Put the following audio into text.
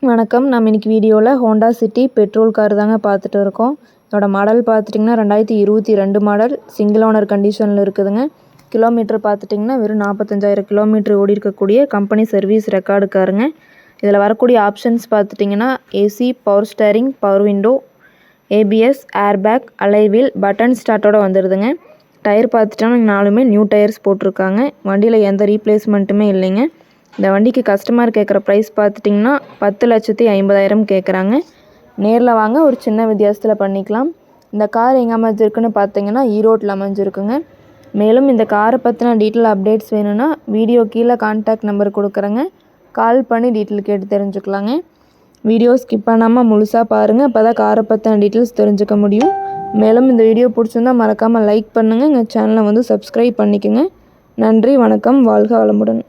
வணக்கம். நம்ம இன்னைக்கு வீடியோவில் ஹோண்டா சிட்டி பெட்ரோல் கார் தாங்க பார்த்துட்டு இருக்கோம். இதோட மாடல் பார்த்துட்டிங்கன்னா 2022 மாடல், சிங்கிள் ஓனர் கண்டிஷனில் இருக்குதுங்க. கிலோமீட்டர் பார்த்துட்டிங்கன்னா வெறும் 45,000 கிலோமீட்டர் ஓடி இருக்கக்கூடிய கம்பெனி சர்வீஸ் ரெக்கார்டு காருங்க. இதில் வரக்கூடிய ஆப்ஷன்ஸ் பார்த்துட்டிங்கன்னா AC, power steering, power window, ABS, airbag, alloy wheel, button ஸ்டார்ட்டோட வந்துடுதுங்க. டயர் பார்த்துட்டோன்னா 4மே நியூ டயர்ஸ் போட்டிருக்காங்க. வண்டியில் எந்த ரீப்ளேஸ்மெண்ட்டுமே இல்லைங்க. இந்த வண்டிக்கு கஸ்டமர் கேட்குற ப்ரைஸ் பார்த்துட்டிங்கன்னா 10,50,000 கேட்குறாங்க. நேரில் வாங்க, ஒரு சின்ன வித்தியாசத்தில் பண்ணிக்கலாம். இந்த கார் எங்கே அமைஞ்சிருக்குன்னு பார்த்தீங்கன்னா ஈரோட்டில் அமைஞ்சிருக்குங்க. மேலும் இந்த காரை பற்றின டீட்டெயில் அப்டேட்ஸ் வேணும்னா வீடியோ கீழே கான்டாக்ட் நம்பர் கொடுக்குறேங்க. கால் பண்ணி டீட்டெயில் கேட்டு தெரிஞ்சுக்கலாங்க. வீடியோ ஸ்கிப் பண்ணாமல் முழுசாக பாருங்கள், அப்போ தான் காரை பற்றின டீட்டெயில்ஸ் தெரிஞ்சுக்க முடியும். மேலும் இந்த வீடியோ பிடிச்சிருந்தால் மறக்காமல் லைக் பண்ணுங்கள். எங்கள் சேனலை சப்ஸ்கிரைப் பண்ணிக்கோங்க. நன்றி, வணக்கம், வாழ்க வளமுடன்.